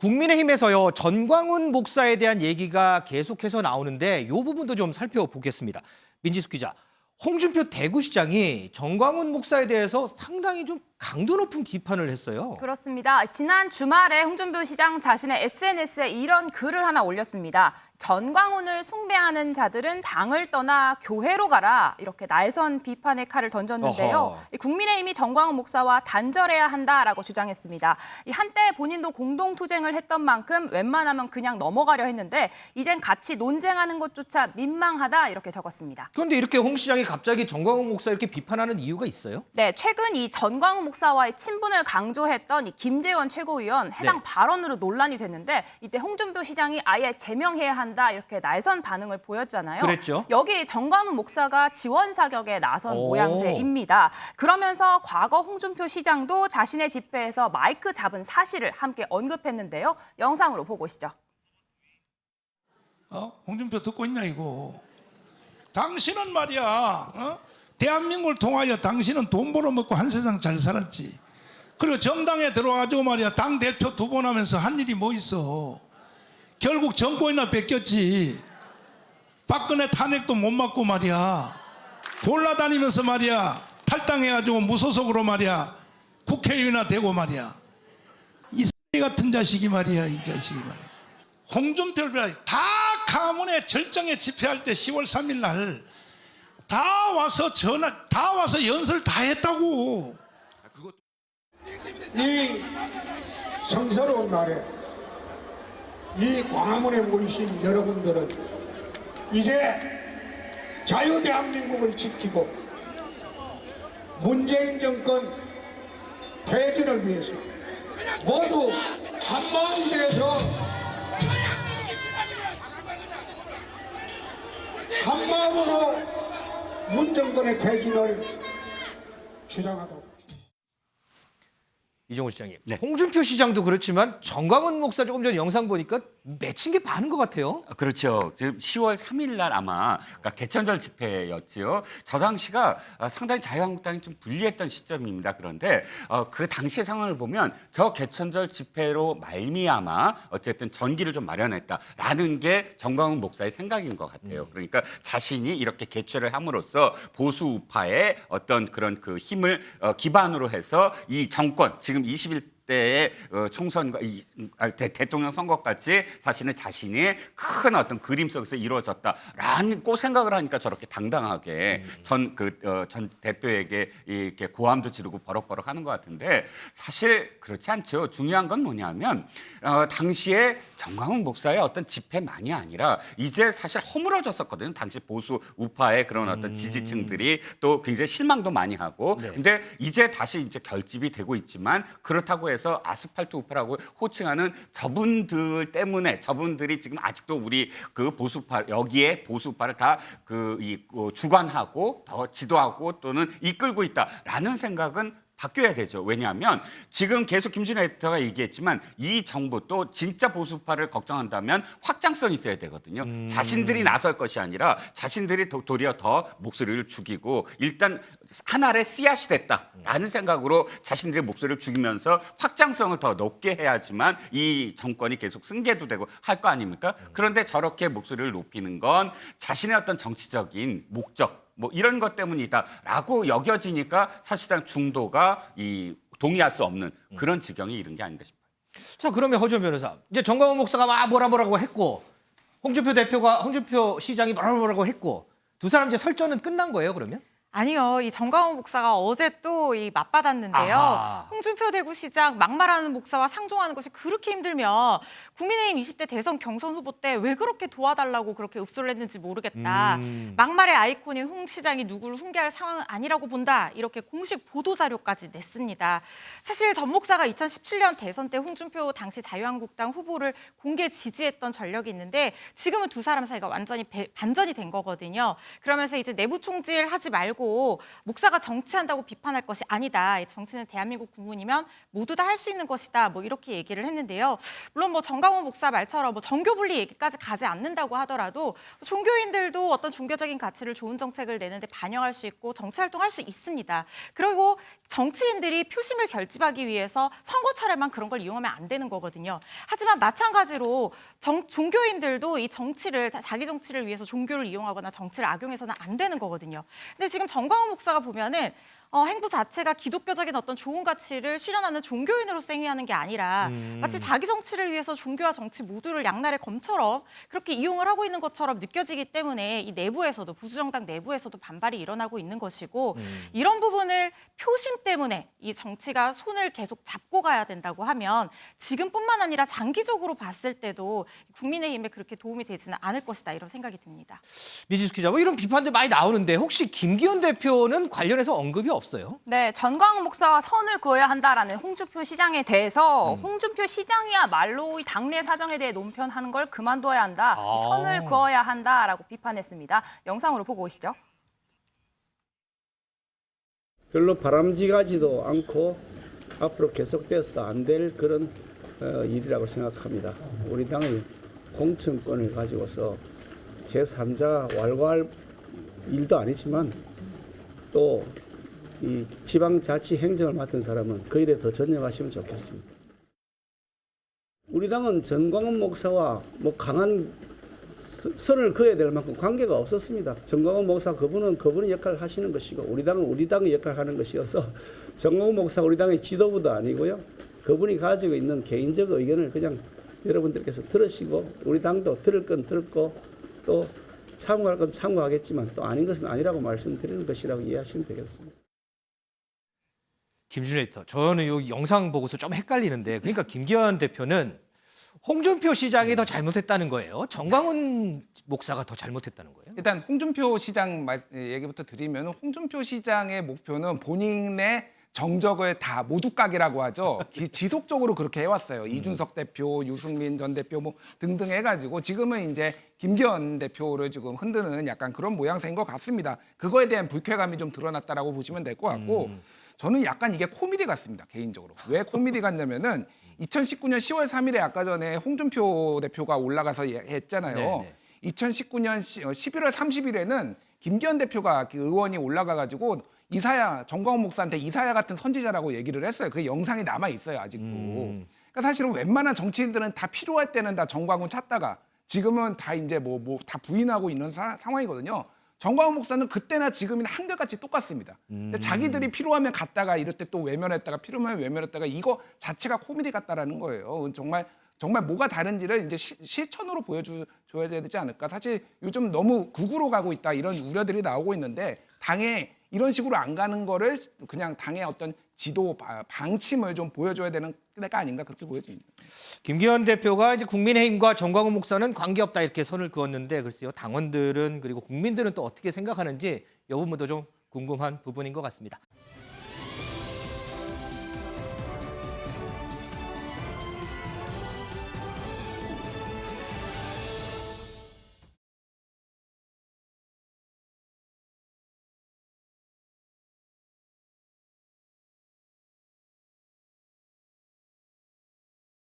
국민의힘에서요, 전광훈 목사에 대한 얘기가 계속해서 나오는데 이 부분도 좀 살펴보겠습니다. 민지숙 기자, 홍준표 대구시장이 전광훈 목사에 대해서 상당히 좀 강도 높은 비판을 했어요. 그렇습니다. 지난 주말에 홍준표 시장 자신의 SNS에 이런 글을 하나 올렸습니다. 전광훈을 숭배하는 자들은 당을 떠나 교회로 가라. 이렇게 날선 비판의 칼을 던졌는데요. 어허. 국민의힘이 전광훈 목사와 단절해야 한다라고 주장했습니다. 한때 본인도 공동투쟁을 했던 만큼 웬만하면 그냥 넘어가려 했는데 이젠 같이 논쟁하는 것조차 민망하다 이렇게 적었습니다. 그런데 이렇게 홍 시장이 갑자기 전광훈 목사 이렇게 비판하는 이유가 있어요? 네, 최근 이 전광훈 목사와의 친분을 강조했던 이 김재원 최고위원 해당 네. 발언으로 논란이 됐는데 이때 홍준표 시장이 아예 제명해야 한다 이렇게 날선 반응을 보였잖아요. 그랬죠. 여기 전광훈 목사가 지원 사격에 나선 오. 모양새입니다. 그러면서 과거 홍준표 시장도 자신의 집회에서 마이크 잡은 사실을 함께 언급했는데요. 영상으로 보고 오시죠. 홍준표 듣고 있냐 이거. 당신은 말이야, 대한민국을 통하여 당신은 돈 벌어먹고 한 세상 잘 살았지. 그리고 정당에 들어와가지고 말이야, 당 대표 2번 하면서 한 일이 뭐 있어. 결국 정권이나 뺏겼지. 박근혜 탄핵도 못 맞고 말이야, 골라다니면서 말이야, 탈당해가지고 무소속으로 말이야 국회의원이나 되고 말이야. 이 같은 자식이 말이야, 이 자식이 말이야. 홍준표를 다 가문의 절정에 집회할 때 10월 3일 날 다 와서 다 와서 연설 다 했다고. 이 성스러운 날에 이 광화문에 모이신 여러분들은 이제 자유대한민국을 지키고 문재인 정권 퇴진을 위해서 모두 한마음이 되어서 한마음으로 문 정권의 퇴진을 주장하도록 하겠습니다. 이종호 시장님, 네. 홍준표 시장도 그렇지만 전광훈 목사 조금 전 영상 보니까 맺힌 게 많은 것 같아요. 그렇죠. 지금 10월 3일 날 아마 그러니까 개천절 집회였지요. 저 당시가 상당히 자유한국당이 좀 불리했던 시점입니다. 그런데 그 당시의 상황을 보면 저 개천절 집회로 말미암아 어쨌든 전기를 좀 마련했다라는 게 전광훈 목사의 생각인 것 같아요. 그러니까 자신이 이렇게 개최를 함으로써 보수 우파의 어떤 그런 그 힘을 기반으로 해서 이 정권 지금 21대의 총선과 대통령 선거까지 사실은 자신의 큰 어떤 그림 속에서 이루어졌다라고 생각을 하니까 저렇게 당당하게 전 대표에게 이렇게 고함도 지르고 버럭버럭 하는 것 같은데 사실 그렇지 않죠. 중요한 건 뭐냐면 당시에 전광훈 목사의 어떤 집회만이 아니라 이제 사실 허물어졌었거든요. 당시 보수 우파의 그런 어떤 지지층들이 또 굉장히 실망도 많이 하고 네. 근데 이제 다시 이제 결집이 되고 있지만 그렇다고 해서 아스팔트 우파라고 호칭하는 저분들 때문에 저분들이 지금 아직도 우리 그 보수파 여기에 보수파를 다 주관하고 더 지도하고 또는 이끌고 있다라는 생각은 바뀌어야 되죠. 왜냐하면 지금 계속 김진애 에디터가 얘기했지만 이 정부 또 진짜 보수파를 걱정한다면 확장성이 있어야 되거든요. 자신들이 나설 것이 아니라 자신들이 도리어 더 목소리를 죽이고 일단 하나의 씨앗이 됐다라는 생각으로 자신들의 목소리를 죽이면서 확장성을 더 높게 해야지만 이 정권이 계속 승계도 되고 할 거 아닙니까? 그런데 저렇게 목소리를 높이는 건 자신의 어떤 정치적인 목적 뭐 이런 것 때문이다라고 여겨지니까 사실상 중도가 동의할 수 없는 그런 지경에 이른 게 아닌가 싶어요. 자, 그러면 허지원 변호사, 이제 전광훈 목사가 막 뭐라고 했고 홍준표 시장이 뭐라고 했고 두 사람 이제 설전은 끝난 거예요, 그러면? 아니요. 이 전광훈 목사가 어제 또 맞받았는데요. 아하. 홍준표 대구시장 막말하는 목사와 상종하는 것이 그렇게 힘들면 국민의힘 20대 대선 경선 후보 때 왜 그렇게 도와달라고 그렇게 읍소를 했는지 모르겠다. 막말의 아이콘인 홍 시장이 누구를 훈계할 상황은 아니라고 본다. 이렇게 공식 보도자료까지 냈습니다. 사실 전 목사가 2017년 대선 때 홍준표 당시 자유한국당 후보를 공개 지지했던 전력이 있는데 지금은 두 사람 사이가 완전히 반전이 된 거거든요. 그러면서 이제 내부 총질하지 말고 목사가 정치한다고 비판할 것이 아니다. 정치는 대한민국 국민이면 모두 다 할 수 있는 것이다. 뭐 이렇게 얘기를 했는데요. 물론 뭐 전광훈 목사 말처럼 뭐 정교 분리 얘기까지 가지 않는다고 하더라도 종교인들도 어떤 종교적인 가치를 좋은 정책을 내는데 반영할 수 있고 정치 활동할 수 있습니다. 그리고 정치인들이 표심을 결집하기 위해서 선거철에만 그런 걸 이용하면 안 되는 거거든요. 하지만 마찬가지로 종교인들도 이 정치를 자기 정치를 위해서 종교를 이용하거나 정치를 악용해서는 안 되는 거거든요. 근데 지금 정광훈 목사가 보면은 행부 자체가 기독교적인 어떤 좋은 가치를 실현하는 종교인으로서 행위하는 게 아니라 마치 자기 정치를 위해서 종교와 정치 모두를 양날의 검처럼 그렇게 이용을 하고 있는 것처럼 느껴지기 때문에 이 내부에서도 부주정당 내부에서도 반발이 일어나고 있는 것이고 이런 부분을 표심 때문에 이 정치가 손을 계속 잡고 가야 된다고 하면 지금뿐만 아니라 장기적으로 봤을 때도 국민의힘에 그렇게 도움이 되지는 않을 것이다 이런 생각이 듭니다. 민지숙 기자, 뭐 이런 비판들 많이 나오는데 혹시 김기현 대표는 관련해서 언급이 없어요? 네, 전광훈 목사와 선을 그어야 한다라는 홍준표 시장에 대해서 홍준표 시장이야말로 이 당내 사정에 대해 논편하는 걸 그만둬야 한다. 선을 그어야 한다라고 비판했습니다. 영상으로 보고 오시죠. 별로 바람직하지도 않고 앞으로 계속되어서도 안 될 그런 일이라고 생각합니다. 우리 당의 공천권을 가지고서 제3자가 왈가할 일도 아니지만 또 이 지방자치 행정을 맡은 사람은 그 일에 더 전념하시면 좋겠습니다. 우리 당은 전광훈 목사와 뭐 강한 선을 그어야 될 만큼 관계가 없었습니다. 전광훈 목사 그분의 역할을 하시는 것이고 우리 당은 우리 당의 역할을 하는 것이어서 전광훈 목사 우리 당의 지도부도 아니고요. 그분이 가지고 있는 개인적 의견을 그냥 여러분들께서 들으시고 우리 당도 들을 건 들었고 또 참고할 건 참고하겠지만 또 아닌 것은 아니라고 말씀드리는 것이라고 이해하시면 되겠습니다. 김준일 에디터, 저는 이 영상 보고서 좀 헷갈리는데 그러니까 김기현 대표는 홍준표 시장이 더 잘못했다는 거예요? 정광훈 목사가 더 잘못했다는 거예요? 일단 홍준표 시장 얘기부터 드리면 홍준표 시장의 목표는 본인의 정적을 다 모두 까기라고 하죠. 지속적으로 그렇게 해왔어요. 이준석 대표, 유승민 전 대표 뭐 등등 해가지고 지금은 이제 김기현 대표를 지금 흔드는 약간 그런 모양새인 것 같습니다. 그거에 대한 불쾌감이 좀 드러났다라고 보시면 될 것 같고 저는 약간 이게 코미디 같습니다. 개인적으로. 왜 코미디 같냐면은 2019년 10월 3일에 아까 전에 홍준표 대표가 올라가서 했잖아요. 네네. 2019년 11월 30일에는 김기현 대표가 그 의원이 올라가가지고 이사야, 정광훈 목사한테 이사야 같은 선지자라고 얘기를 했어요. 그 영상이 남아 있어요, 아직도. 그러니까 사실은 웬만한 정치인들은 다 필요할 때는 다 정광훈 찾다가 지금은 다 이제 뭐 다 부인하고 있는 상황이거든요. 정광훈 목사는 그때나 지금이나 한결같이 똑같습니다. 근데 자기들이 필요하면 갔다가 이럴 때 또 외면했다가 필요하면 외면했다가 이거 자체가 코미디 같다라는 거예요. 정말 뭐가 다른지를 이제 실천으로 보여줘야 되지 않을까. 사실 요즘 너무 극으로 가고 있다 이런 우려들이 나오고 있는데 당에 이런 식으로 안 가는 거를 그냥 당의 어떤 지도 방침을 좀 보여줘야 되는 때가 아닌가 그렇게 보여집니다. 김기현 대표가 이제 국민의힘과 정광훈 목사는 관계없다 이렇게 선을 그었는데 글쎄요, 당원들은 그리고 국민들은 또 어떻게 생각하는지 이 부분도 좀 궁금한 부분인 것 같습니다.